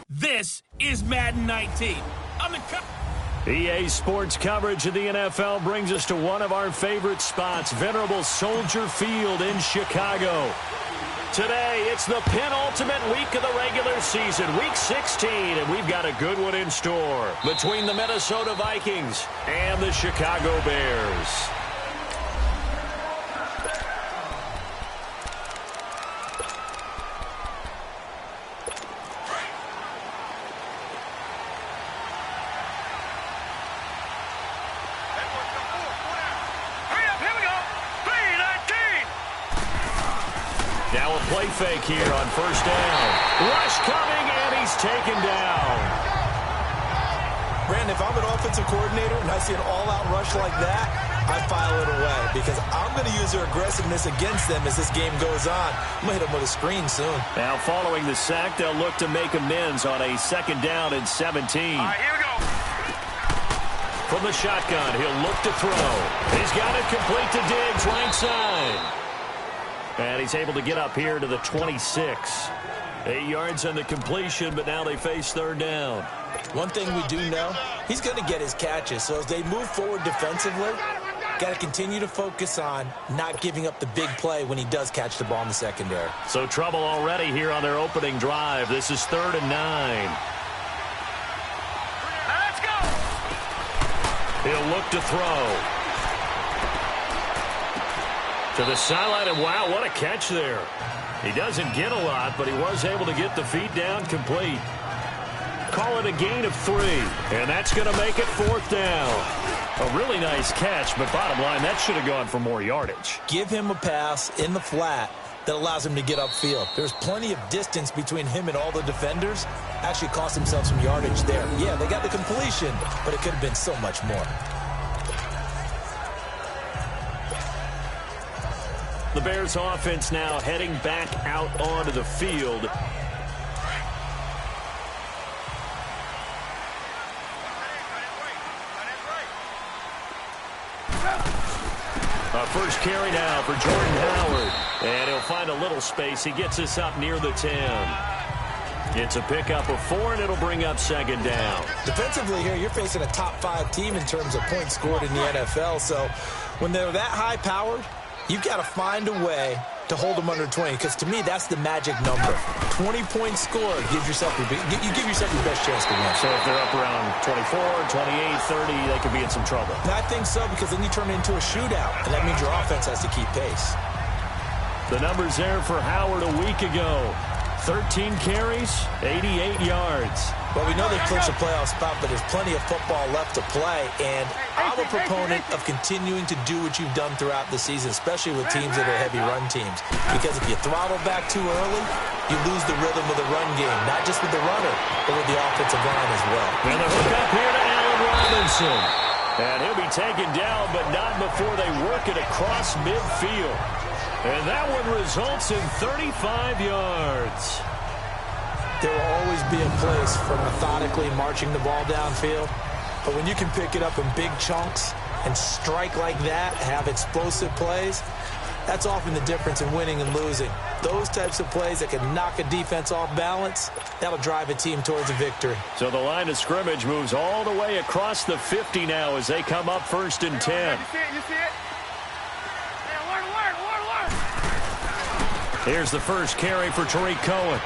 This is Madden 19. I'm the EA Sports coverage of the NFL brings us to one of our favorite spots, venerable Soldier Field in Chicago. Today, it's the penultimate week of the regular season, week 16, and we've got a good one in store between the Minnesota Vikings and the Chicago Bears. Now a play fake here on first down. Rush coming, and he's taken down. Brandon, if I'm an offensive coordinator and I see an all-out rush like that, I file it away because I'm going to use their aggressiveness against them as this game goes on. I'm going to hit them with a screen soon. Now following the sack, they'll look to make amends on a second down and 17. All right, here we go. From the shotgun, he'll look to throw. He's got it complete to Diggs, right side. And he's able to get up here to the 26. 8 yards on the completion, but now they face third down. One thing we do know, he's going to get his catches. So as they move forward defensively, got to continue to focus on not giving up the big play when he does catch the ball in the secondary. So trouble already here on their opening drive. This is 3rd and 9. Now let's go. He'll look to throw. To the sideline, and wow, what a catch there. He doesn't get a lot, but he was able to get the feet down complete. Call it a gain of 3, and that's going to make it 4th down. A really nice catch, but bottom line, that should have gone for more yardage. Give him a pass in the flat that allows him to get upfield. There's plenty of distance between him and all the defenders. Actually cost himself some yardage there. Yeah, they got the completion, but it could have been so much more. The Bears offense now heading back out onto the field. A first carry now for Jordan Howard. And he'll find a little space. He gets us up near the 10. It's a pickup of 4, and it'll bring up second down. Defensively here, you're facing a top 5 team in terms of points scored in the NFL. So when they're that high-powered, you've got to find a way to hold them under 20, because to me, that's the magic number. 20-point score gives yourself you give yourself your best chance to win. So if they're up around 24, 28, 30, they could be in some trouble. And I think so, because then you turn it into a shootout, and that means your offense has to keep pace. The numbers there for Howard a week ago. 13 carries, 88 yards. Well, we know they clinched a playoff spot, but there's plenty of football left to play, and I'm a proponent of continuing to do what you've done throughout the season, especially with teams that are heavy run teams, because if you throttle back too early, you lose the rhythm of the run game, not just with the runner, but with the offensive line as well. And the hook up here to Allen Robinson. And he'll be taken down, but not before they work it across midfield. And that one results in 35 yards. There will always be a place for methodically marching the ball downfield. But when you can pick it up in big chunks and strike like that, have explosive plays, that's often the difference in winning and losing. Those types of plays that can knock a defense off balance, that'll drive a team towards a victory. So the line of scrimmage moves all the way across the 50 now as they come up 1st and 10. You see it? You see it? Yeah, word. Here's the first carry for Tariq Cohen.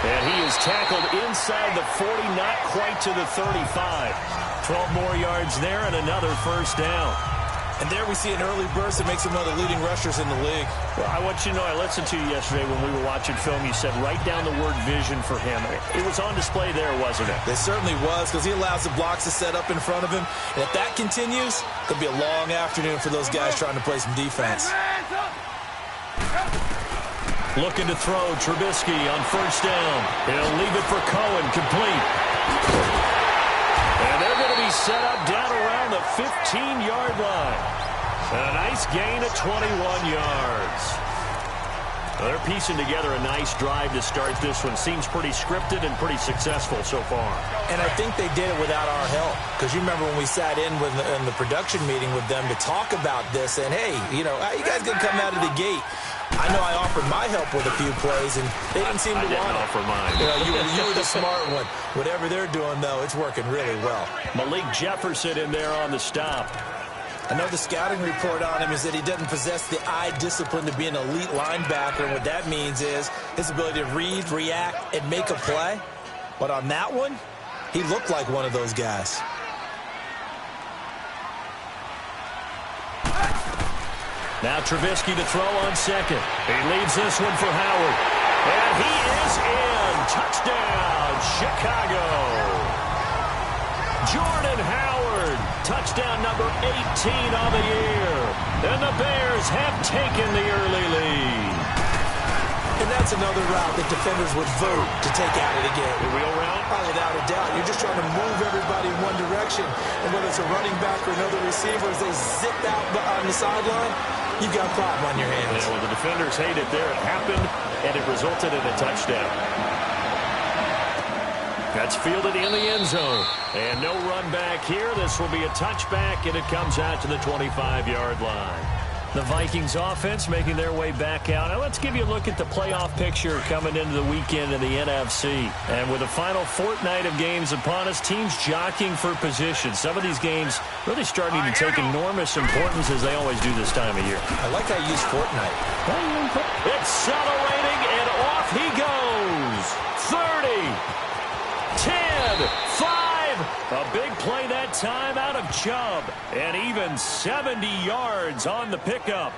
And he is tackled inside the 40, not quite to the 35. 12 more yards there and another first down. And there we see an early burst that makes him one of the leading rushers in the league. Well, I want you to know, I listened to you yesterday when we were watching film. You said write down the word vision for him. It was on display there, wasn't it? It certainly was, because he allows the blocks to set up in front of him. And if that continues, it'll be a long afternoon for those guys trying to play some defense. Looking to throw, Trubisky on first down. He'll leave it for Cohen, complete. And they're going to be set up down around the 15-yard line. And a nice gain of 21 yards. Well, they're piecing together a nice drive to start this one. Seems pretty scripted and pretty successful so far. And I think they did it without our help. Because you remember when we sat in the production meeting with them to talk about this. And, hey, you know, how you guys going to come out of the gate? I know I offered my help with a few plays, and they didn't seem to want it. I didn't offer mine. You were the smart one. Whatever they're doing, though, it's working really well. Malik Jefferson in there on the stop. Another scouting report on him is that he doesn't possess the eye discipline to be an elite linebacker, and what that means is his ability to read, react, and make a play. But on that one, he looked like one of those guys. Now Trubisky to throw on second. He leaves this one for Howard. And he is in. Touchdown, Chicago. Jordan Howard, touchdown number 18 on the year. And the Bears have taken the early lead. And that's another route that defenders would vote to take at it again. The wheel route? Oh, without a doubt. You're just trying to move everybody in one direction. And whether it's a running back or another receiver, as they zip out on the sideline, you've got a problem on your hands. Yeah, well, the defenders hate it there. It happened, and it resulted in a touchdown. That's fielded in the end zone. And no run back here. This will be a touchback, and it comes out to the 25-yard line. The Vikings offense making their way back out. Now let's give you a look at the playoff picture coming into the weekend in the NFC. And with the final fortnight of games upon us, teams jockeying for position. Some of these games really starting to take enormous importance as they always do this time of year. I like how you use Fortnite. Accelerating, and off he goes. 30, 10, 5. A big play that time out of Chubb. And even 70 yards on the pickup.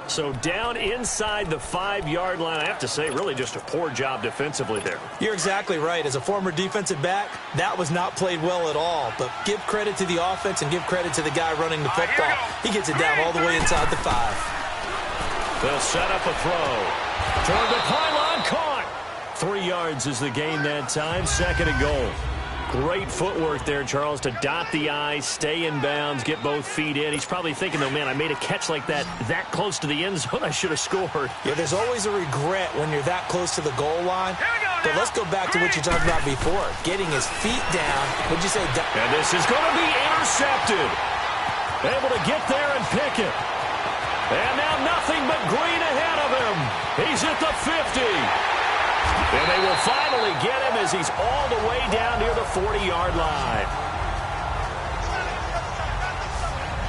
So down inside the 5-yard line. I have to say, really just a poor job defensively there. You're exactly right. As a former defensive back, that was not played well at all. But give credit to the offense and give credit to the guy running the football. He gets it down all the way inside the 5. They'll set up a throw. Toward the pylon, caught. 3 yards is the gain that time. Second and goal. Great footwork there, Charles, to dot the I, stay in bounds, get both feet in. He's probably thinking, though, man, I made a catch like that close to the end zone. I should have scored. Yeah, there's always a regret when you're that close to the goal line. But let's go back to what you talked about before. Getting his feet down. What'd you say? And this is going to be intercepted. Able to get there and pick it. And now nothing but green ahead of him. He's at the 50. And they will finally get him as he's all the way down near the 40-yard line.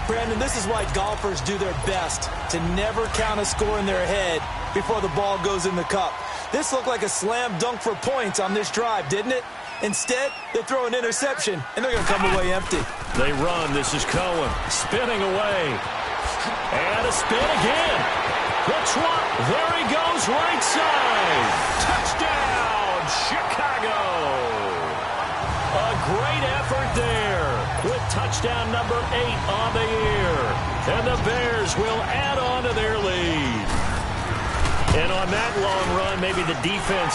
Brandon, this is why golfers do their best to never count a score in their head before the ball goes in the cup. This looked like a slam dunk for points on this drive, didn't it? Instead, they throw an interception, and they're going to come away empty. They run. This is Cohen spinning away. And a spin again. There he goes, right side. Touchdown, Chicago. A great effort there with touchdown number 8 on the year. And the Bears will add on to their lead. And on that long run, maybe the defense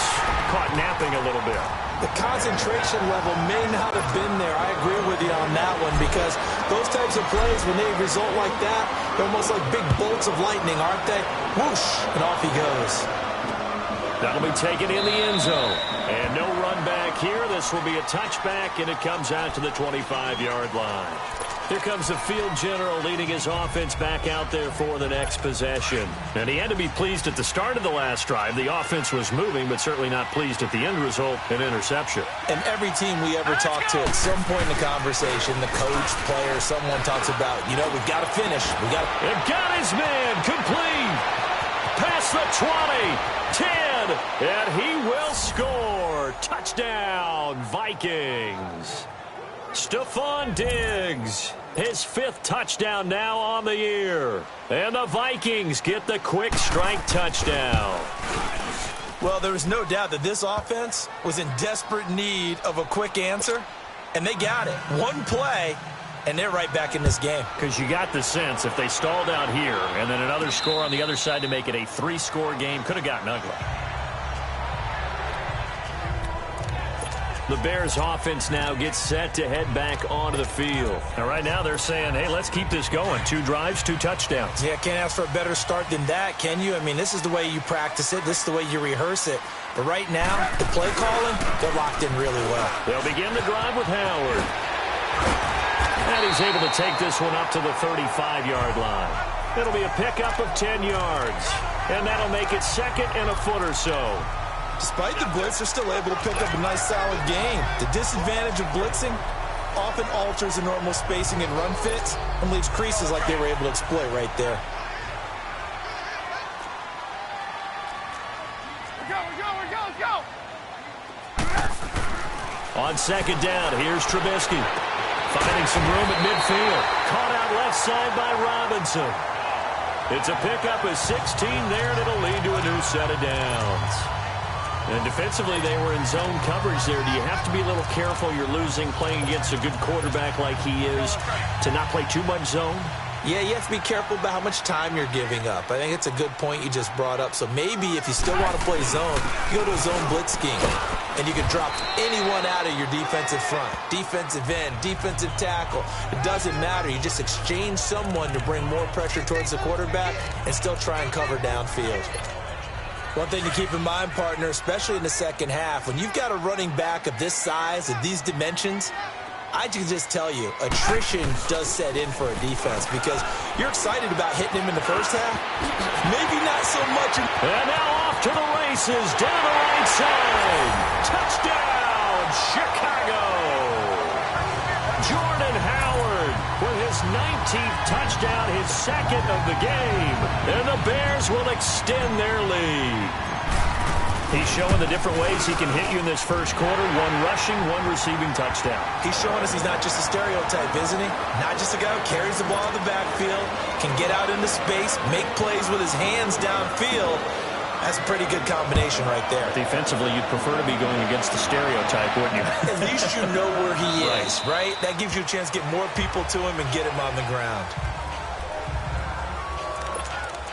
caught napping a little bit. The concentration level may not have been there. I agree with you on that one because those types of plays, when they result like that, they're almost like big bolts of lightning, aren't they? Whoosh, and off he goes. That'll be taken in the end zone. And no run back here. This will be a touchback, and it comes out to the 25-yard line. Here comes the field general leading his offense back out there for the next possession. And he had to be pleased at the start of the last drive. The offense was moving, but certainly not pleased at the end result, an interception. And every team we ever talk to, at some point in the conversation, the coach, player, someone talks about, you know, we've got to finish. It got his man complete. Past the 20, 10, and he will score. Touchdown, Vikings. Stephon Diggs, his 5th touchdown now on the year. And the Vikings get the quick strike touchdown. Well, there was no doubt that this offense was in desperate need of a quick answer, and they got it. One play, and they're right back in this game. Because you got the sense if they stalled out here and then another score on the other side to make it a 3-score game, could have gotten ugly. The Bears offense now gets set to head back onto the field. And right now they're saying, hey, let's keep this going. 2 drives, 2 touchdowns. Yeah, can't ask for a better start than that, can you? I mean, this is the way you practice it. This is the way you rehearse it. But right now, the play calling, they're locked in really well. They'll begin the drive with Howard. And he's able to take this one up to the 35-yard line. It'll be a pickup of 10 yards. And that'll make it second and a foot or so. Despite the blitz, they're still able to pick up a nice, solid gain. The disadvantage of blitzing often alters the normal spacing and run fits and leaves creases like they were able to exploit right there. Let's go. On second down, here's Trubisky. Finding some room at midfield. Caught out left side by Robinson. It's a pickup of 16 there, and it'll lead to a new set of downs. And defensively, they were in zone coverage there. Do you have to be a little careful? You're losing playing against a good quarterback like he is to not play too much zone? Yeah, you have to be careful about how much time you're giving up. I think it's a good point you just brought up. So maybe if you still want to play zone, you go to a zone blitz scheme. And you can drop anyone out of your defensive front. Defensive end, defensive tackle. It doesn't matter. You just exchange someone to bring more pressure towards the quarterback and still try and cover downfield. One thing to keep in mind, partner, especially in the second half, when you've got a running back of this size, of these dimensions, I can just tell you, attrition does set in for a defense because you're excited about hitting him in the first half. Maybe not so much. And now off to the races, down the right side. Touchdown, Chicago. Jordan Howard with his 19th touchdown, his second of the game. And the Bears will extend their lead. He's showing the different ways he can hit you in this first quarter. One rushing, one receiving touchdown. He's showing us he's not just a stereotype, isn't he? Not just a guy who carries the ball in the backfield, can get out into space, make plays with his hands downfield. That's a pretty good combination right there. Defensively, you'd prefer to be going against the stereotype, wouldn't you? At least you know where he is, right? That gives you a chance to get more people to him and get him on the ground.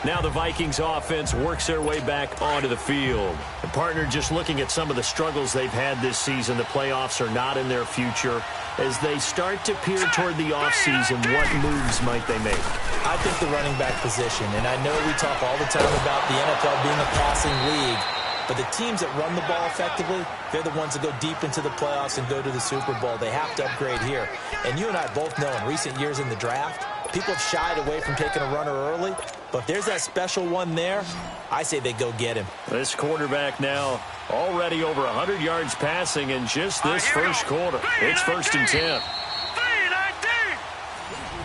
Now the Vikings offense works their way back onto the field. The partner, just looking at some of the struggles they've had this season, the playoffs are not in their future. As they start to peer toward the offseason, what moves might they make? I think the running back position, and I know we talk all the time about the NFL being a passing league, but the teams that run the ball effectively, they're the ones that go deep into the playoffs and go to the Super Bowl. They have to upgrade here. And you and I both know in recent years in the draft, people have shied away from taking a runner early, but if there's that special one there, I say they go get him. This quarterback now already over 100 yards passing in just this first quarter. It's 1st and 10.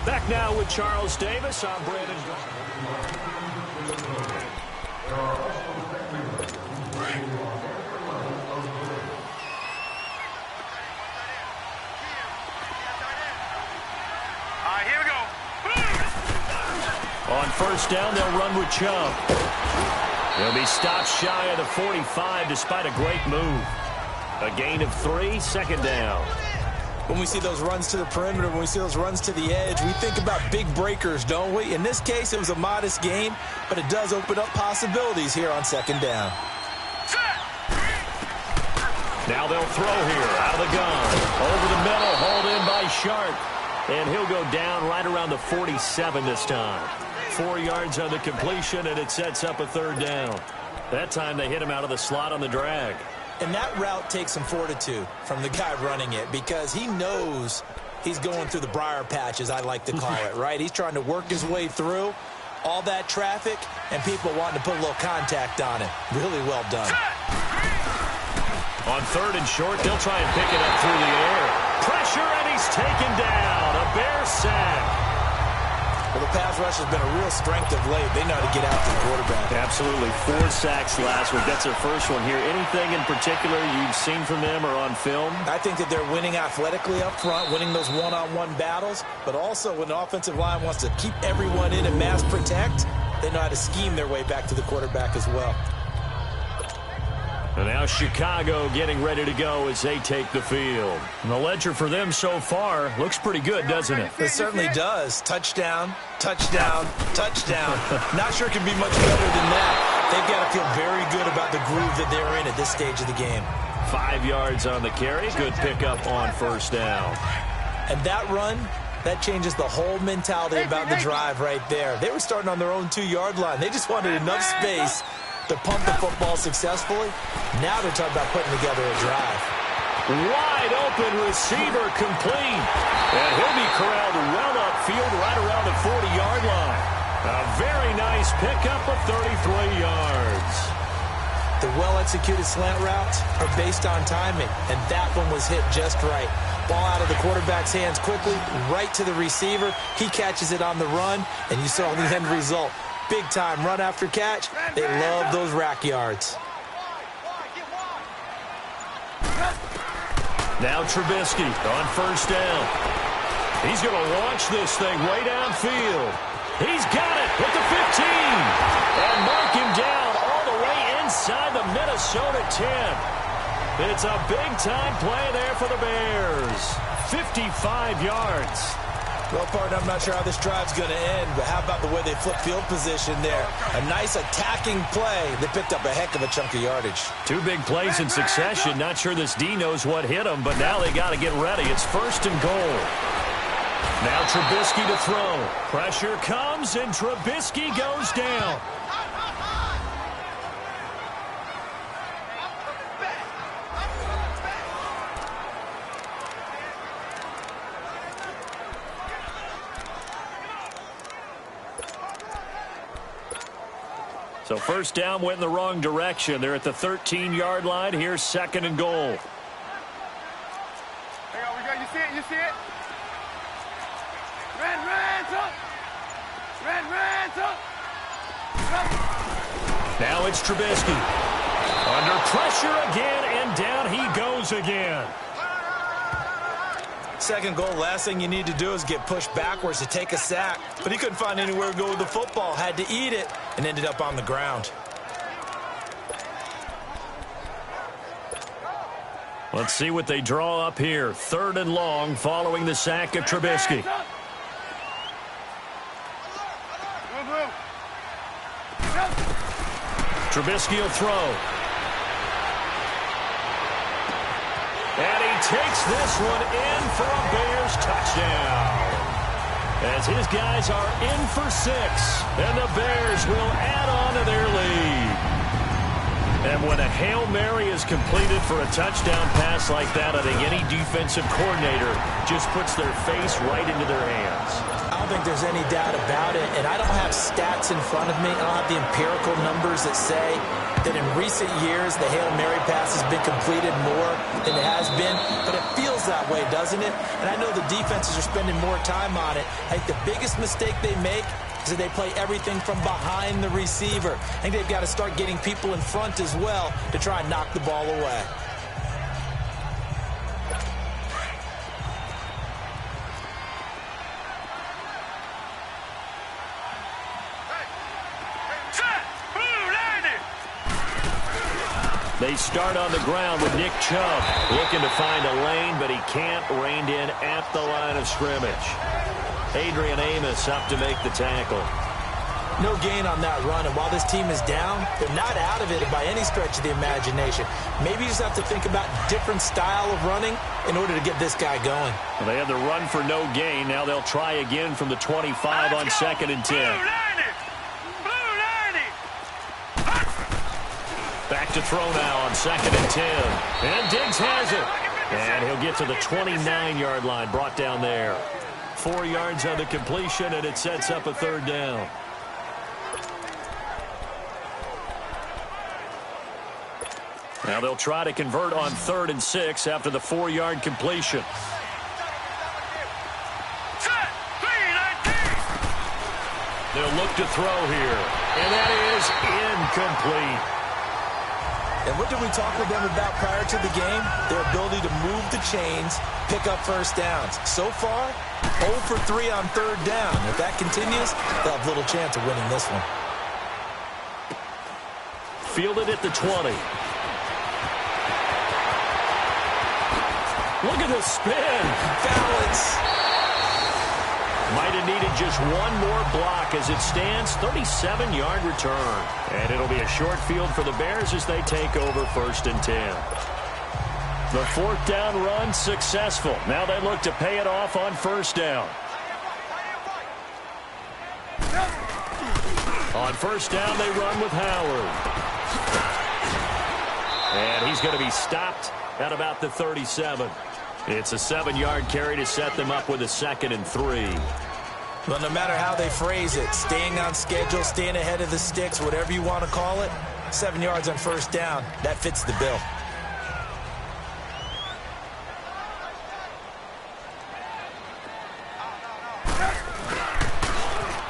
Back now with Charles Davis. I'm Brandon. Here we go. On first down, they'll run with Chubb. He'll be stopped shy of the 45 despite a great move. A gain of 3, second down. When we see those runs to the perimeter, when we see those runs to the edge, we think about big breakers, don't we? In this case, it was a modest gain, but it does open up possibilities here on second down. Now they'll throw here out of the gun. Over the middle, hauled in by Sharp. And he'll go down right around the 47 this time. 4 yards on the completion, and it sets up a third down. That time they hit him out of the slot on the drag. And that route takes some fortitude from the guy running it because he knows he's going through the briar patch, as I like to call it, right? He's trying to work his way through all that traffic and people wanting to put a little contact on it. Really well done. On third and short, they'll try and pick it up through the air. Pressure, and he's taken down. A Bear sack. Well, the pass rush has been a real strength of late. They know how to get out to the quarterback. Absolutely. 4 sacks last week. That's their first one here. Anything in particular you've seen from them or on film? I think that they're winning athletically up front, winning those one-on-one battles, but also when the offensive line wants to keep everyone in and mass protect, they know how to scheme their way back to the quarterback as well. And now Chicago getting ready to go as they take the field. And the ledger for them so far looks pretty good, doesn't it? It certainly does. Touchdown, touchdown, touchdown. Not sure it can be much better than that. They've got to feel very good about the groove that they're in at this stage of the game. 5 yards on the carry. Good pickup on first down. And that run, that changes the whole mentality about the drive right there. They were starting on their own 2-yard line. They just wanted enough space to pump the football successfully. Now they're talking about putting together a drive. Wide open receiver complete. And he'll be corralled well upfield right around the 40-yard line. A A very nice pickup of 33 yards. The well-executed slant routes are based on timing, and that one was hit just right. Ball out of the quarterback's hands quickly, right to the receiver. He catches it on the run, and you saw the end result. Big-time run after catch. They love those rack yards. Now Trubisky on first down. He's going to launch this thing way downfield. He's got it at the 15. And mark him down all the way inside the Minnesota 10. It's a big-time play there for the Bears. 55 yards. Well, partner, I'm not sure how this drive's going to end, but how about the way they flip field position there? A nice attacking play. They picked up a heck of a chunk of yardage. Two big plays in succession. Not sure this D knows what hit them, but now they got to get ready. It's first and goal. Now Trubisky to throw. Pressure comes, and Trubisky goes down. So first down went in the wrong direction. They're at the 13-yard line. Here's second and goal. Hang on, we go. You see it? You see it? Red, up. Now it's Trubisky. Under pressure again, and down he goes again. Second goal, last thing you need to do is get pushed backwards to take a sack. But he couldn't find anywhere to go with the football. Had to eat it and ended up on the ground. Let's see what they draw up here. Third and long following the sack of Trubisky. Trubisky will throw. And he takes this one in for a Bears touchdown. As his guys are in for 6. And the Bears will add on to their lead. And when a Hail Mary is completed for a touchdown pass like that, I think any defensive coordinator just puts their face right into their hands. I don't think there's any doubt about it, and I don't have stats in front of me. I don't have the empirical numbers that say that in recent years the Hail Mary pass has been completed more than it has been, but it feels that way, doesn't it? And I know the defenses are spending more time on it. I think the biggest mistake they make is that they play everything from behind the receiver. I think they've got to start getting people in front as well to try and knock the ball away. They start on the ground with Nick Chubb looking to find a lane, but he can't. Reined in at the line of scrimmage. Adrian Amos up to make the tackle. No gain on that run, and while this team is down, they're not out of it by any stretch of the imagination. Maybe you just have to think about different style of running in order to get this guy going. Well, they had the run for no gain. Now they'll try again from the 25 on second and 10. Back to throw now on second and 10. And Diggs has it. And he'll get to the 29-yard line, brought down there. 4 yards on the completion, and it sets up a third down. Now they'll try to convert on 3rd and 6 after the 4-yard completion. They'll look to throw here. And that is incomplete. And what did we talk with them about prior to the game? Their ability to move the chains, pick up first downs. So far, 0 for 3 on 3rd down. If that continues, they'll have little chance of winning this one. Fielded at the 20. Look at the spin. Balance. Might have needed just one more block. As it stands, 37-yard return. And it'll be a short field for the Bears as they take over 1st and 10. The 4th down run successful. Now they look to pay it off on 1st down. On 1st down, they run with Howard. And he's going to be stopped at about the 37. It's a 7-yard carry to set them up with a 2nd and 3. Well, no matter how they phrase it, staying on schedule, staying ahead of the sticks, whatever you want to call it, 7 yards on first down, that fits the bill.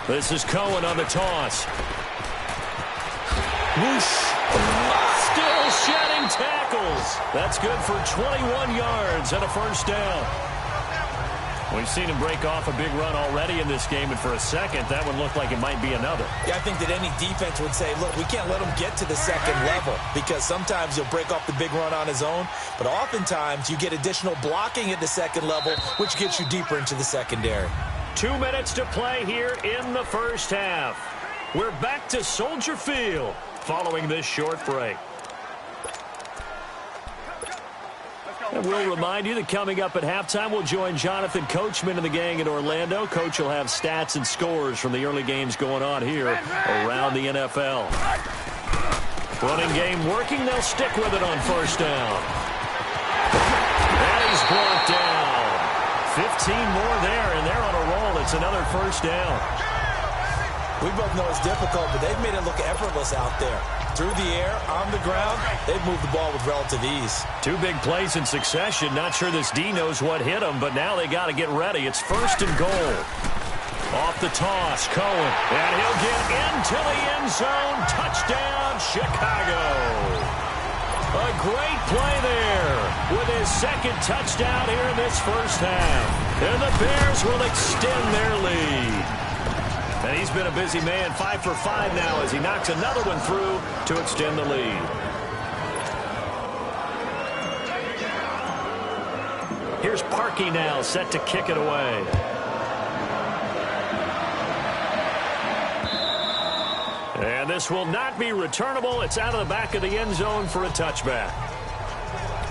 This is Cohen on the toss. Whoosh. Still shedding tackles. That's good for 21 yards and a first down. We've seen him break off a big run already in this game, and for a second, that one looked like it might be another. Yeah, I think that any defense would say, look, we can't let him get to the second level, because sometimes he'll break off the big run on his own, but oftentimes you get additional blocking at the second level, which gets you deeper into the secondary. 2 minutes to play here in the first half. We're back to Soldier Field following this short break. And we'll remind you that coming up at halftime, we'll join Jonathan Coachman and the gang in Orlando. Coach will have stats and scores from the early games going on here around the NFL. Running game working. They'll stick with it on first down. And he's brought down. 15 more there, and they're on a roll. It's another first down. We both know it's difficult, but they've made it look effortless out there. Through the air, on the ground, they've moved the ball with relative ease. 2 big plays in succession. Not sure this D knows what hit him, but now they got to get ready. It's first and goal. Off the toss, Cohen. And he'll get into the end zone. Touchdown, Chicago. A great play there with his second touchdown here in this first half. And the Bears will extend their lead. And he's been a busy man, 5 for 5 now as he knocks another one through to extend the lead. Here's Parkey now, set to kick it away. And this will not be returnable. It's out of the back of the end zone for a touchback.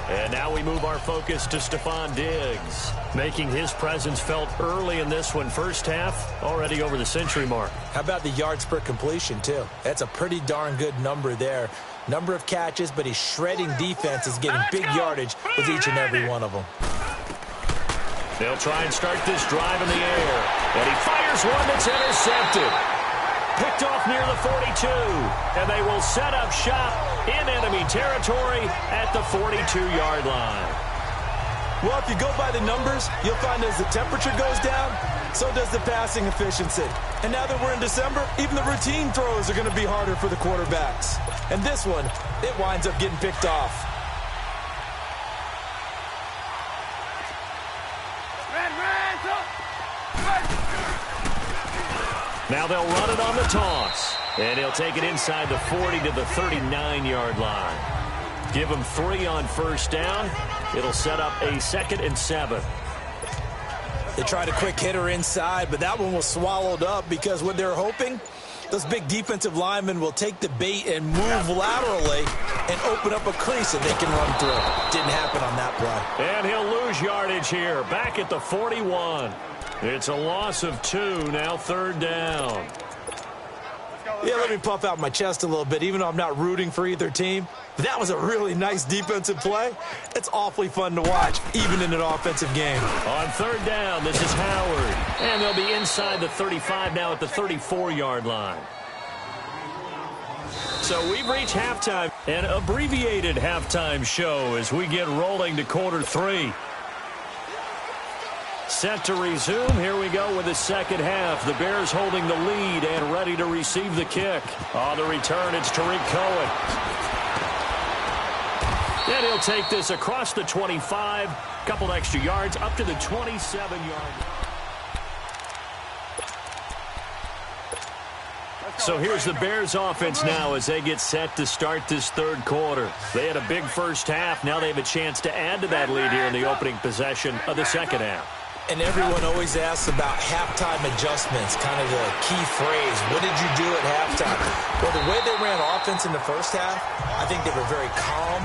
And now we move our focus to Stephon Diggs, making his presence felt early in this one. First half, already over the century mark. How about the yards per completion, too? That's a pretty darn good number there. Number of catches, but he's shredding defenses, getting big yardage with each and every one of them. They'll try and start this drive in the air. And he fires one that's intercepted. Picked off near the 42. And they will set up shop in enemy territory at the 42-yard line. Well, if you go by the numbers, you'll find as the temperature goes down, so does the passing efficiency. And now that we're in December, even the routine throws are going to be harder for the quarterbacks. And this one, it winds up getting picked off. Now they'll run it on the toss. And he'll take it inside the 40 to the 39-yard line. Give him 3 on first down. It'll set up a 2nd and 7. They tried a quick hitter inside, but that one was swallowed up because what they're hoping, those big defensive linemen will take the bait and move laterally and open up a crease that they can run through. Didn't happen on that play. And he'll lose yardage here, back at the 41. It's a loss of 2, now 3rd down. Yeah, let me puff out my chest a little bit, even though I'm not rooting for either team. That was a really nice defensive play. It's awfully fun to watch, even in an offensive game. On 3rd down, this is Howard. And they'll be inside the 35 now at the 34-yard line. So we've reached halftime, an abbreviated halftime show as we get rolling to quarter 3. Set to resume. Here we go with the second half. The Bears holding the lead and ready to receive the kick. On the return, it's Tariq Cohen. And he'll take this across the 25. Couple extra yards up to the 27-yard. So here's the Bears offense now as they get set to start this 3rd quarter. They had a big first half. Now they have a chance to add to that lead here in the opening possession of the second half. And everyone always asks about halftime adjustments, kind of the key phrase. What did you do at halftime? Well, the way they ran offense in the first half, I think they were very calm,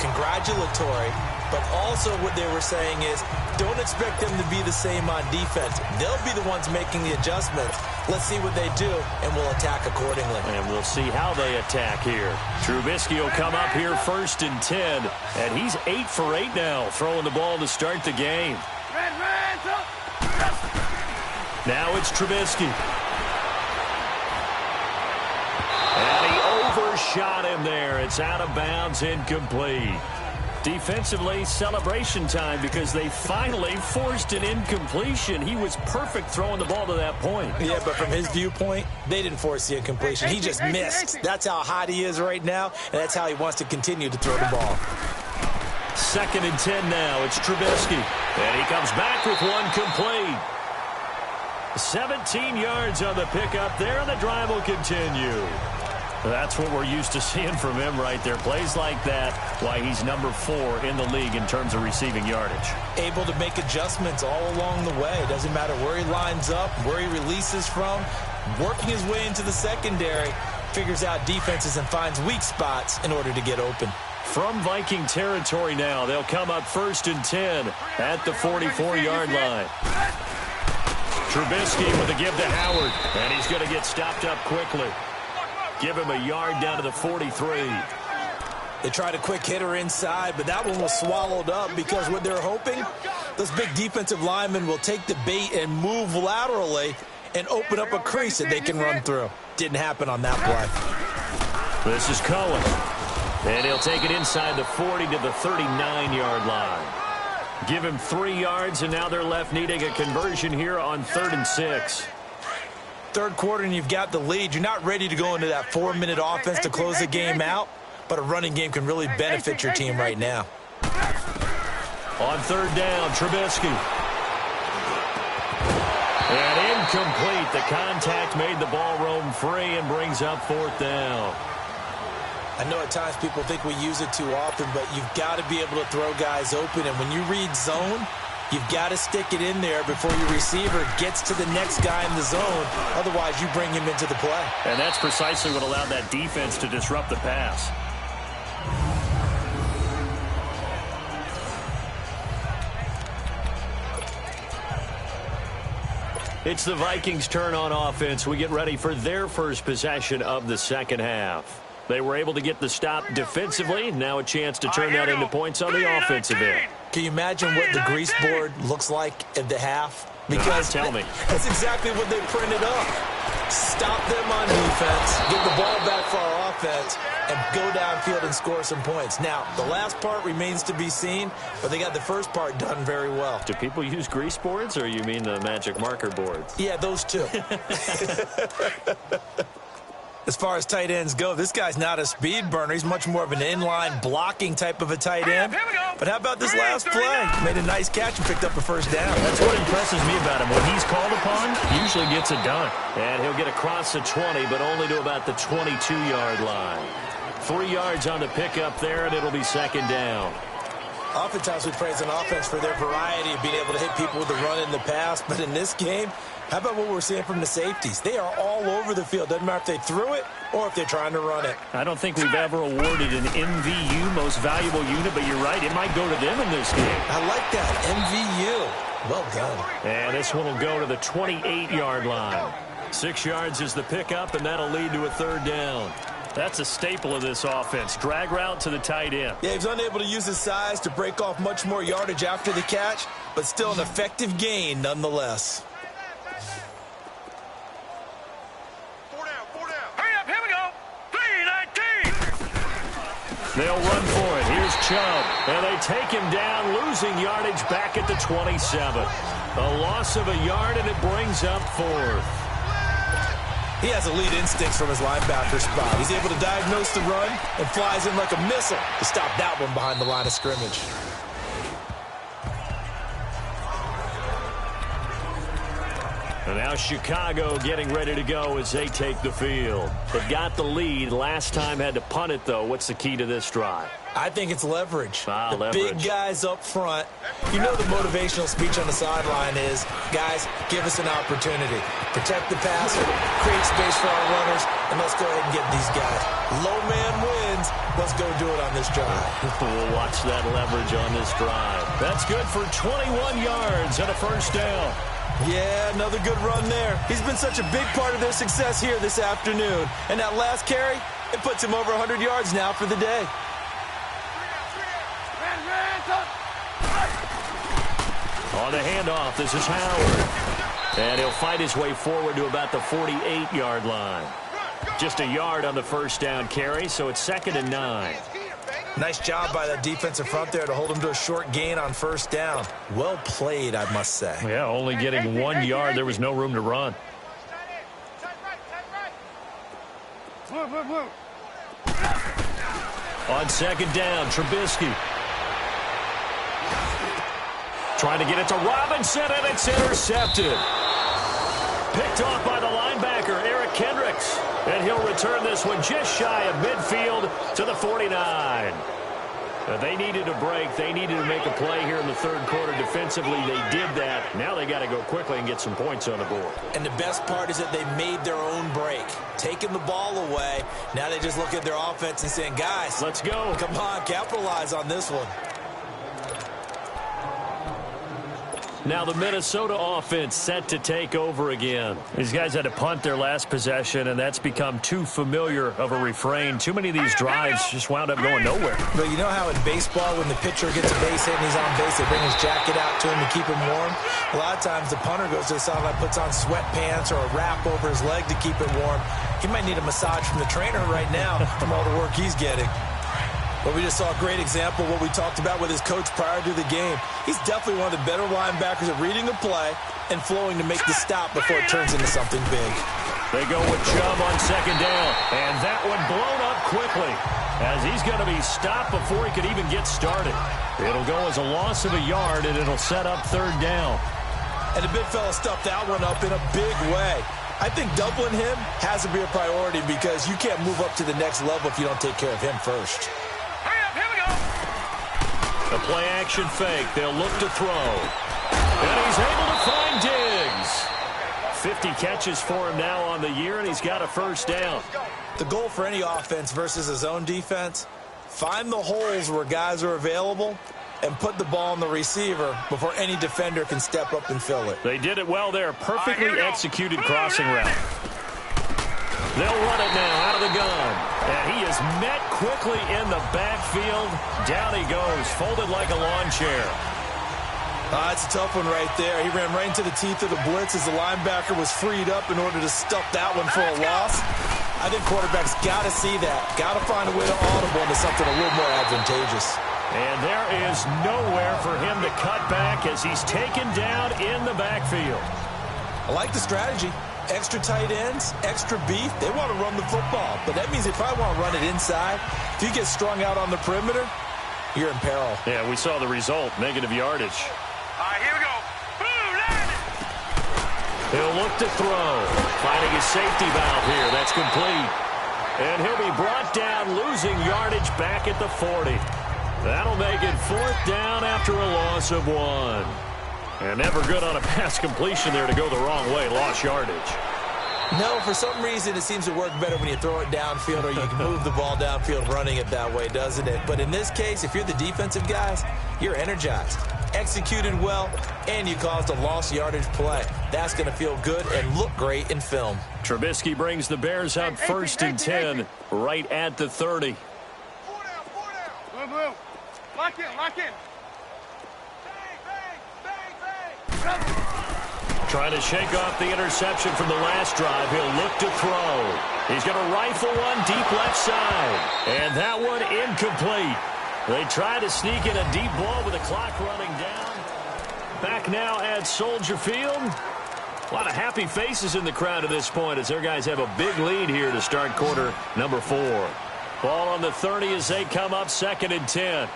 congratulatory, but also what they were saying is don't expect them to be the same on defense. They'll be the ones making the adjustments. Let's see what they do, and we'll attack accordingly. And we'll see how they attack here. Trubisky will come up here 1st and 10, and he's 8 for 8 now, throwing the ball to start the game. Now it's Trubisky. And he overshot him there. It's out of bounds, incomplete. Defensively, celebration time because they finally forced an incompletion. He was perfect throwing the ball to that point. Yeah, but from his viewpoint, they didn't force the incompletion. He just missed. That's how hot he is right now, and that's how he wants to continue to throw the ball. 2nd and 10 now. It's Trubisky. And he comes back with one complete. 17 yards on the pickup there, and the drive will continue. That's what we're used to seeing from him right there. Plays like that, why he's number 4 in the league in terms of receiving yardage. Able to make adjustments all along the way. Doesn't matter where he lines up, where he releases from. Working his way into the secondary, figures out defenses and finds weak spots in order to get open. From Viking territory now, they'll come up 1st and 10 at the 44-yard line. Trubisky with a give to Howard, and he's going to get stopped up quickly. Give him a yard down to the 43. They tried a quick hitter inside, but that one was swallowed up because what they're hoping, those big defensive linemen will take the bait and move laterally and open up a crease that they can run through. Didn't happen on that play. This is Cohen. And he'll take it inside the 40 to the 39-yard line. Give him 3 yards, and now they're left needing a conversion here on 3rd and 6. Third quarter and you've got the lead. You're not ready to go into that 4-minute offense to close the game out, but a running game can really benefit your team right now. On 3rd down, Trubisky. And incomplete. The contact made the ball roam free and brings up 4th down. I know at times people think we use it too often, but you've got to be able to throw guys open. And when you read zone, you've got to stick it in there before your receiver gets to the next guy in the zone. Otherwise, you bring him into the play. And that's precisely what allowed that defense to disrupt the pass. It's the Vikings' turn on offense. We get ready for their first possession of the second half. They were able to get the stop defensively. Now a chance to turn that into points on the offensive end. Can you imagine what the grease board looks like at the half? Because tell me. That's exactly what they printed up. Stop them on defense, get the ball back for our offense, and go downfield and score some points. Now, the last part remains to be seen, but they got the first part done very well. Do people use grease boards, or you mean the magic marker boards? Yeah, those two. As far as tight ends go, this guy's not a speed burner. He's much more of an inline blocking type of a tight end. But how about this last play? Made a nice catch and picked up a first down. That's what impresses me about him. When he's called upon, he usually gets it done. And he'll get across the 20, but only to about the 22-yard line. 3 yards on the pickup there, and it'll be 2nd down. Oftentimes we praise an offense for their variety of being able to hit people with the run in the pass. But in this game, how about what we're seeing from the safeties? They are all over the field. Doesn't matter if they threw it or if they're trying to run it. I don't think we've ever awarded an MVU, most valuable unit, but you're right. It might go to them in this game. I like that. MVU. Well done. And this one will go to the 28-yard line. 6 yards is the pickup, and that'll lead to a 3rd down. That's a staple of this offense. Drag route to the tight end. Yeah, he's unable to use his size to break off much more yardage after the catch, but still an effective gain nonetheless. 4 down. Hurry up, here we go. 3-19. They'll run for it. Here's Chubb. And they take him down, losing yardage back at the 27. A loss of a yard, and it brings up 4th. He has elite instincts from his linebacker spot. He's able to diagnose the run and flies in like a missile to stop that one behind the line of scrimmage. And now Chicago getting ready to go as they take the field. They've got the lead. Last time had to punt it, though. What's the key to this drive? I think it's leverage. Leverage. Big guys up front. You know the motivational speech on the sideline is, guys, give us an opportunity. Protect the passer, create space for our runners, and let's go ahead and get these guys. Low man wins. Let's go do it on this drive. We'll watch that leverage on this drive. That's good for 21 yards and a first down. Yeah, another good run there. He's been such a big part of their success here this afternoon. And that last carry, it puts him over 100 yards now for the day. On the handoff, this is Howard. And he'll fight his way forward to about the 48-yard line. Just a yard on the first down carry, so it's 2nd and 9. Nice job by that defensive front there to hold him to a short gain on first down. Well played, I must say. Yeah, only getting 1 yard. There was no room to run. On 2nd down, Trubisky. Trying to get it to Robinson, and it's intercepted. Picked off by the linebacker, Eric Kendricks. And he'll return this one just shy of midfield to the 49. They needed a break. They needed to make a play here in the third quarter defensively. They did that. Now they got to go quickly and get some points on the board. And the best part is that they made their own break. Taking the ball away. Now they just look at their offense and saying, guys, let's go. Come on, capitalize on this one. Now the Minnesota offense set to take over again. These guys had to punt their last possession, and that's become too familiar of a refrain. Too many of these drives just wound up going nowhere. But you know how in baseball, when the pitcher gets a base hit and he's on base, they bring his jacket out to him to keep him warm? A lot of times the punter goes to the sideline, puts on sweatpants or a wrap over his leg to keep it warm. He might need a massage from the trainer right now from all the work he's getting. But we just saw a great example of what we talked about with his coach prior to the game. He's definitely one of the better linebackers at reading the play and flowing to make the stop before it turns into something big. They go with Chubb on 2nd down, and that one blown up quickly as he's going to be stopped before he could even get started. It'll go as a loss of a yard, and it'll set up 3rd down. And the big fella stuffed that one up in a big way. I think doubling him has to be a priority because you can't move up to the next level if you don't take care of him first. The play-action fake. They'll look to throw. And he's able to find Diggs. 50 catches for him now on the year, and he's got a first down. The goal for any offense versus a zone defense, find the holes where guys are available and put the ball on the receiver before any defender can step up and fill it. They did it well there. Perfectly executed crossing route. They'll run it now out of the gun. And he is met quickly in the backfield. Down he goes, folded like a lawn chair. That's a tough one right there. He ran right into the teeth of the blitz as the linebacker was freed up in order to stuff that one for a loss. I think quarterbacks got to see that. Got to find a way to audible into something a little more advantageous. And there is nowhere for him to cut back as he's taken down in the backfield. I like the strategy. Extra tight ends, extra beef. They want to run the football, but that means they probably want to run it inside. If you get strung out on the perimeter, you're in peril. Yeah, we saw the result, negative yardage. All right, here we go. Boom, land it. He'll look to throw. Finding his safety valve here. That's complete. And he'll be brought down, losing yardage back at the 40. That'll make it 4th down after a loss of 1. And never good on a pass completion there to go the wrong way. Lost yardage. No, for some reason it seems to work better when you throw it downfield or you can move the ball downfield running it that way, doesn't it? But in this case, if you're the defensive guys, you're energized, executed well, and you caused a lost yardage play. That's going to feel good and look great in film. Trubisky brings the Bears out 1st and 10 right at the 30. 4 down. Blue, blue. Lock in. Trying to shake off the interception from the last drive. He'll look to throw. He's going to rifle one deep left side. And that one incomplete. They try to sneak in a deep ball with the clock running down. Back now at Soldier Field. A lot of happy faces in the crowd at this point as their guys have a big lead here to start quarter number 4. Ball on the 30 as they come up 2nd and 10.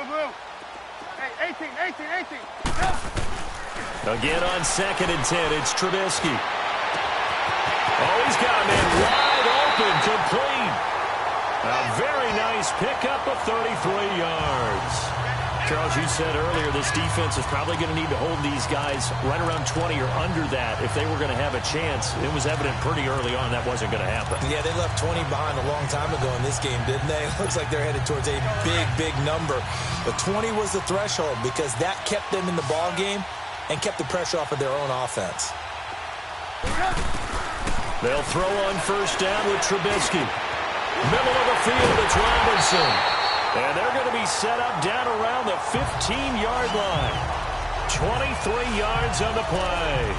Blue. Hey, 18. Again on 2nd and 10, it's Trubisky. Oh, he's got a man wide open, complete. A very nice pickup of 33 yards. Charles, you said earlier this defense is probably going to need to hold these guys right around 20 or under that if they were going to have a chance. It was evident pretty early on that wasn't going to happen. Yeah, they left 20 behind a long time ago in this game, didn't they? It looks like they're headed towards a big number. But 20 was the threshold because that kept them in the ball game and kept the pressure off of their own offense. They'll throw on first down with Trubisky. Middle of the field, it's Robinson. And they're going to be set up down around the 15-yard line. 23 yards on the play.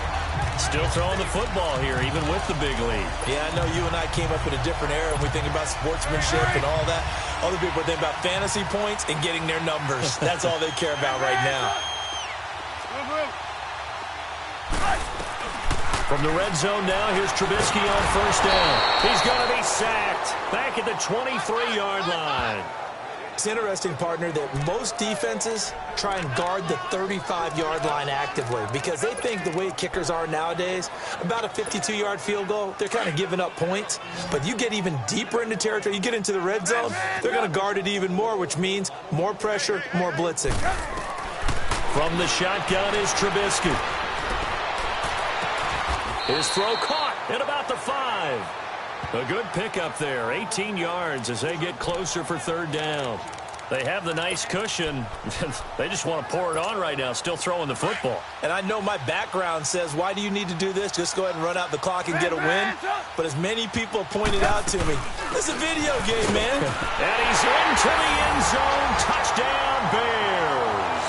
Still throwing the football here, even with the big lead. Yeah, I know you and I came up in a different era, and we think about sportsmanship and all that. Other people think about fantasy points and getting their numbers. That's all they care about right now. From the red zone now, here's Trubisky on first down. He's going to be sacked back at the 23-yard line. It's interesting, partner, that most defenses try and guard the 35-yard line actively because they think the way kickers are nowadays, about a 52-yard field goal, they're kind of giving up points. But you get even deeper into territory, you get into the red zone, they're going to guard it even more, which means more pressure, more blitzing. From the shotgun is Trubisky. His throw caught at about the 5. A good pickup there, 18 yards as they get closer for third down. They have the nice cushion. They just want to pour it on right now, still throwing the football. And I know my background says, why do you need to do this? Just go ahead and run out the clock and get a win. But as many people have pointed out to me, this is a video game, man. And he's into the end zone. Touchdown, Bears.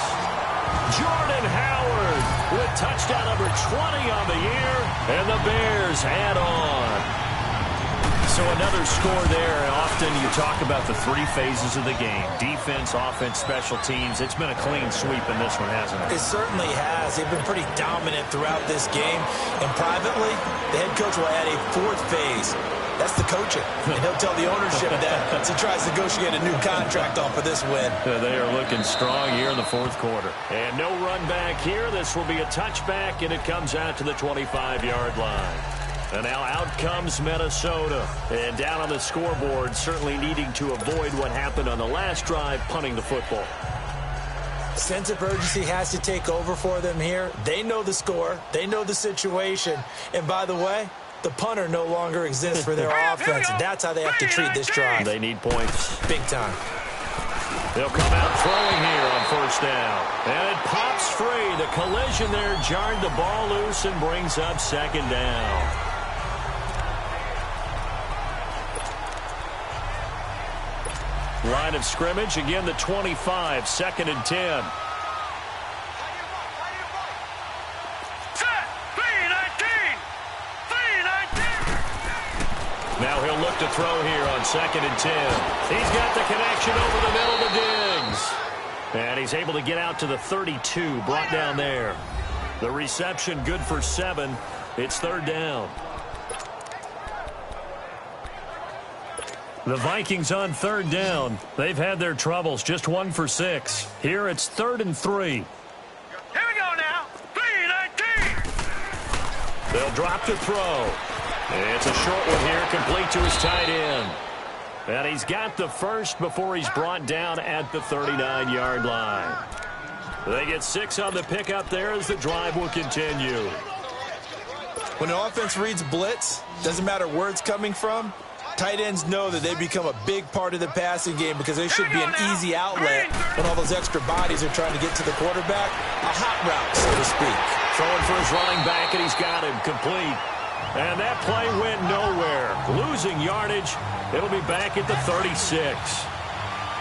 Jordan Howard with touchdown number 20 on the year. And the Bears add on. So another score there. Often you talk about the three phases of the game. Defense, offense, special teams. It's been a clean sweep in this one, hasn't it? It certainly has. They've been pretty dominant throughout this game. And privately, the head coach will add a fourth phase. That's the coaching. And he'll tell the ownership that as he tries to negotiate a new contract off of this win. They are looking strong here in the fourth quarter. And no run back here. This will be a touchback, and it comes out to the 25-yard line. And now out comes Minnesota. And down on the scoreboard, certainly needing to avoid what happened on the last drive, punting the football. Sense of urgency has to take over for them here. They know the score. They know the situation. And by the way, the punter no longer exists for their offense. That's how they have to treat this drive. They need points. Big time. They'll come out throwing here on first down. And it pops free. The collision there jarred the ball loose and brings up second down. Line of scrimmage, again the 25, 2nd and 10. Now he'll look to throw here on 2nd and 10. He's got the connection over the middle to Diggs. And he's able to get out to the 32, brought down there. The reception good for 7. It's third down. The Vikings on third down. They've had their troubles, just 1 for 6. Here it's 3rd and 3. Here we go now. 3-19. They'll drop to throw. It's a short one here, complete to his tight end. And he's got the first before he's brought down at the 39-yard line. They get 6 on the pickup there as the drive will continue. When the offense reads blitz, doesn't matter where it's coming from, tight ends know that they become a big part of the passing game because they should be an easy outlet when all those extra bodies are trying to get to the quarterback. A hot route, so to speak. Throwing for his running back, and he's got him complete. And that play went nowhere. Losing yardage. It'll be back at the 36.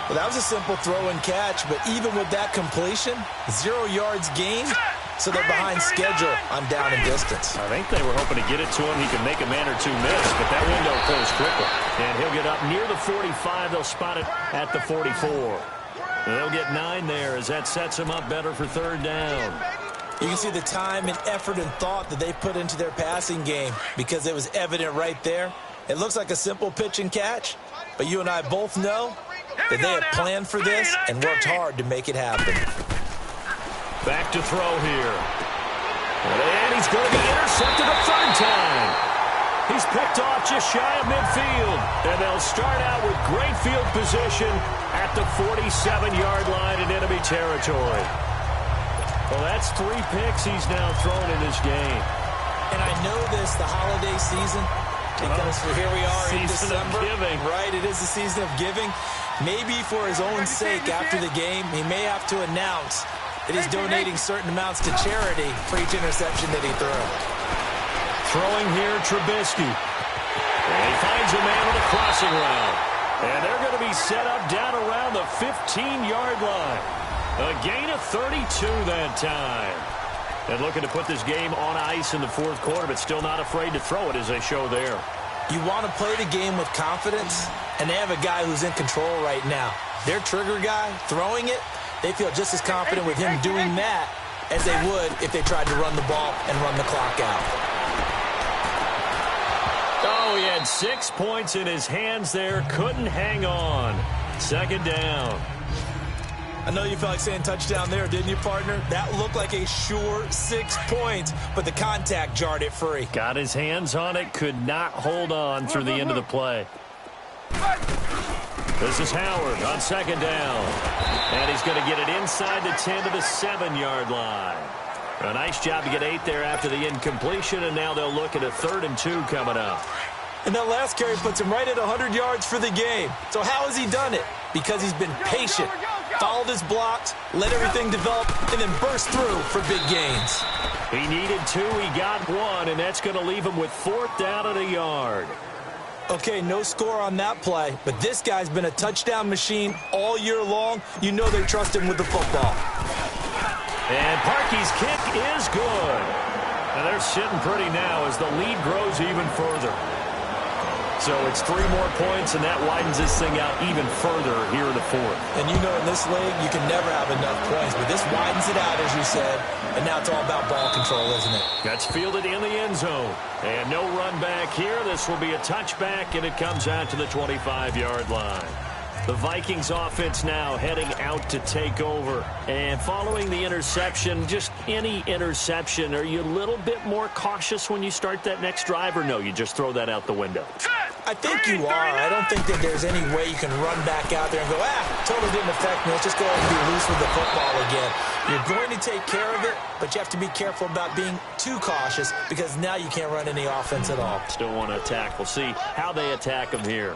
Well, that was a simple throw and catch, but even with that completion, 0 yards gained. So they're behind schedule on down and distance. I think they were hoping to get it to him. He could make a man or two miss, but that window closed quickly. And he'll get up near the 45. They'll spot it at the 44. And they'll get 9 there as that sets him up better for third down. You can see the time and effort and thought that they put into their passing game because it was evident right there. It looks like a simple pitch and catch, but you and I both know that they have planned for this and worked hard to make it happen. Back to throw here. And he's going to be intercepted a third time. He's picked off just shy of midfield. And they'll start out with great field position at the 47-yard line in enemy territory. Well, that's 3 picks he's now thrown in this game. And I know this, the holiday season, because here we are in December. Giving. Right, it is the season of giving. Maybe for his own sake after the game, he may have to announce that he's donating certain amounts to charity for each interception that he threw. Throwing here, Trubisky. And he finds a man with a crossing route. And they're going to be set up down around the 15-yard line. A gain of 32 that time. And looking to put this game on ice in the fourth quarter, but still not afraid to throw it as they show there. You want to play the game with confidence, and they have a guy who's in control right now. Their trigger guy, throwing it, they feel just as confident with him doing that as they would if they tried to run the ball and run the clock out. Oh, he had 6 points in his hands there. Couldn't hang on. Second down. I know you felt like saying touchdown there, didn't you, partner? That looked like a sure 6 points, but the contact jarred it free. Got his hands on it, could not hold on through the end of the play. This is Howard on second down. And he's going to get it inside the 10 to the 7-yard line. A nice job to get 8 there after the incompletion, and now they'll look at a 3rd and 2 coming up. And that last carry puts him right at 100 yards for the game. So how has he done it? Because he's been patient, followed his blocks, let everything develop, and then burst through for big gains. He needed 2, he got 1, and that's going to leave him with 4th down at a yard. Okay, no score on that play, but this guy's been a touchdown machine all year long. You know they trust him with the football. And Parkey's kick is good. And they're sitting pretty now as the lead grows even further. So it's 3 more points, and that widens this thing out even further here in the fourth. And you know in this league, you can never have enough points, but this widens it out, as you said, and now it's all about ball control, isn't it? That's fielded in the end zone. And no run back here. This will be a touchback, and it comes out to the 25-yard line. The Vikings offense now heading out to take over. And following the interception, just any interception, are you a little bit more cautious when you start that next drive, or no, you just throw that out the window? I think you are. I don't think that there's any way you can run back out there and go, totally didn't affect me. Let's just go ahead and be loose with the football again. You're going to take care of it, but you have to be careful about being too cautious because now you can't run any offense at all. Still want to attack. We'll see how they attack them here.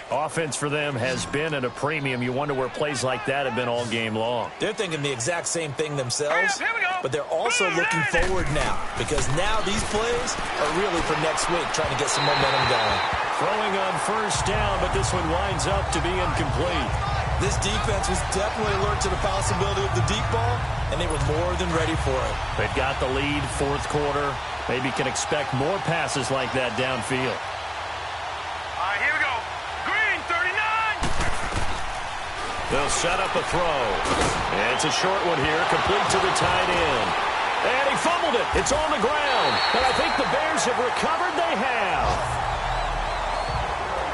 Offense for them has been at a premium. You wonder where plays like that have been all game long. They're thinking the exact same thing themselves, but they're also looking forward now because now these plays are really for next week, trying to get some momentum going. Throwing on first down, but this one winds up to be incomplete. This defense was definitely alert to the possibility of the deep ball, and they were more than ready for it. They've got the lead, fourth quarter. Maybe can expect more passes like that downfield. All right, here we go. Green, 39. They'll set up a throw. And it's a short one here, complete to the tight end. And he fumbled it. It's on the ground. And I think the Bears have recovered. They have.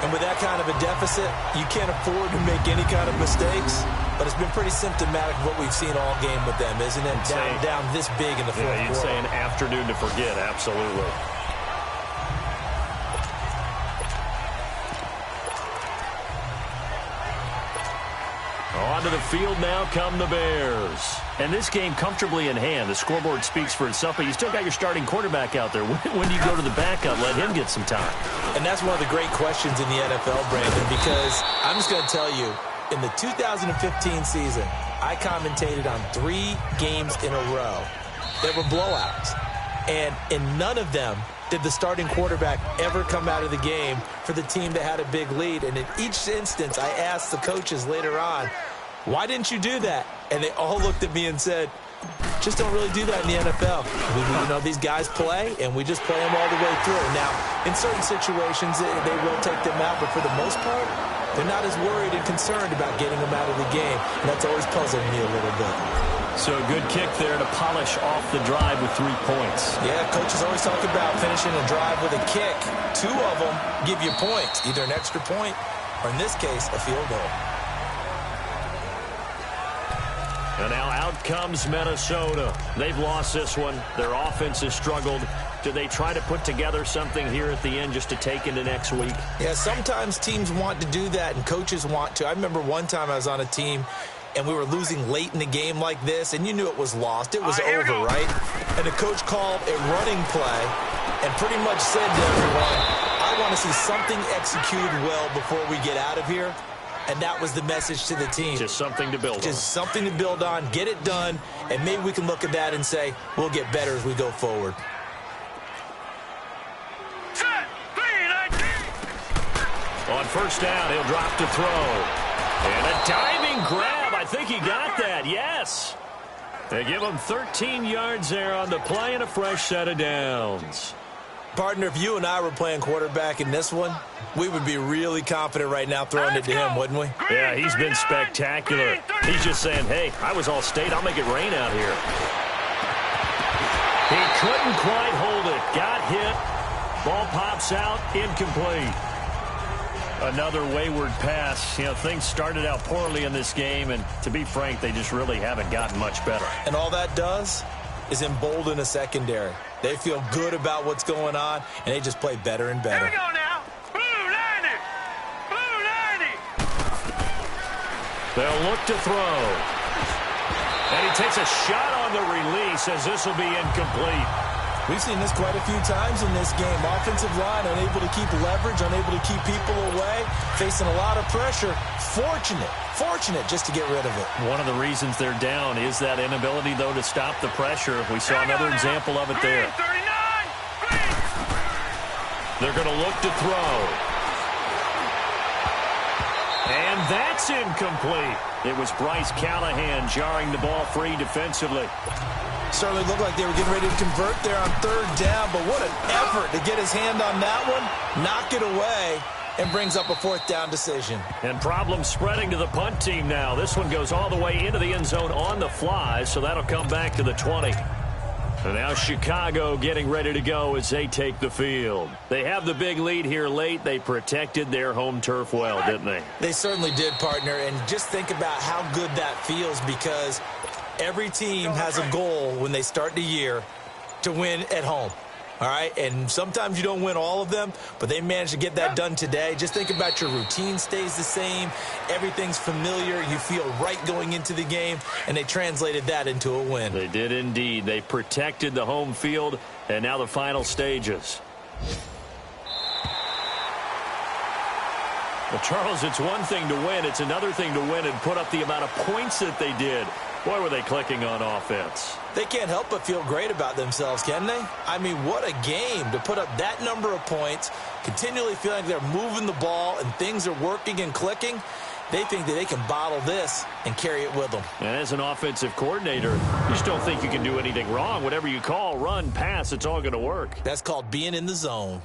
And with that kind of a deficit, you can't afford to make any kind of mistakes. But it's been pretty symptomatic of what we've seen all game with them, isn't it? Down this big in the fourth quarter. You'd say an afternoon to forget, absolutely. Onto the field now come the Bears. And this game comfortably in hand. The scoreboard speaks for itself, but you still got your starting quarterback out there. When do you go to the backup, let him get some time? And that's one of the great questions in the NFL, Brandon, because I'm just going to tell you, in the 2015 season, I commentated on 3 games in a row that were blowouts. And in none of them did the starting quarterback ever come out of the game for the team that had a big lead. And in each instance, I asked the coaches later on, why didn't you do that? And they all looked at me and said, just don't really do that in the NFL. You know, these guys play, and we just play them all the way through. Now, in certain situations, they will take them out, but for the most part, they're not as worried and concerned about getting them out of the game. And that's always puzzled me a little bit. So a good kick there to polish off the drive with 3 points. Yeah, coaches always talk about finishing a drive with a kick. 2 of them give you points, either an extra point or, in this case, a field goal. And now out comes Minnesota. They've lost this one. Their offense has struggled. Do they try to put together something here at the end just to take into next week? Yeah, sometimes teams want to do that and coaches want to. I remember one time I was on a team and we were losing late in the game like this, and you knew it was lost. It was over, right? And the coach called a running play and pretty much said to everyone, I want to see something executed well before we get out of here. And that was the message to the team. Just something to build on. Just something to build on, get it done, and maybe we can look at that and say, we'll get better as we go forward. On first down, he'll drop to throw. And a diving grab. I think he got that. Yes. They give him 13 yards there on the play and a fresh set of downs. Partner, if you and I were playing quarterback in this one, we would be really confident right now throwing it to him, wouldn't we? Yeah, he's been spectacular. He's just saying, hey, I was all state. I'll make it rain out here. He couldn't quite hold it. Got hit. Ball pops out. Incomplete. Another wayward pass. You know, things started out poorly in this game, and to be frank, they just really haven't gotten much better. And all that does is embolden a secondary. They feel good about what's going on, and they just play better and better. Here we go now. Blue 90. Blue 90. They'll look to throw. And he takes a shot on the release as this will be incomplete. We've seen this quite a few times in this game. Offensive line unable to keep leverage, unable to keep people away, facing a lot of pressure. Fortunate just to get rid of it. One of the reasons they're down is that inability, though, to stop the pressure. We saw another example of it there. They're going to look to throw. And that's incomplete. It was Bryce Callahan jarring the ball free defensively. Certainly looked like they were getting ready to convert there on third down, but what an effort to get his hand on that one, knock it away, and brings up a fourth down decision. And problems spreading to the punt team now. This one goes all the way into the end zone on the fly, so that'll come back to the 20. And now Chicago getting ready to go as they take the field. They have the big lead here late. They protected their home turf well, didn't they? They certainly did, partner, and just think about how good that feels, because every team has a goal when they start the year to win at home. All right, and sometimes you don't win all of them, but they managed to get that done today. Just think about your routine stays the same. Everything's familiar. You feel right going into the game, and they translated that into a win. They did indeed. They protected the home field, and now the final stages. Well, Charles, it's one thing to win. It's another thing to win and put up the amount of points that they did. Boy, were they clicking on offense. They can't help but feel great about themselves, can they? I mean, what a game to put up that number of points, continually feeling like they're moving the ball and things are working and clicking. They think that they can bottle this and carry it with them. And as an offensive coordinator, you just don't think you can do anything wrong. Whatever you call, run, pass, it's all going to work. That's called being in the zone.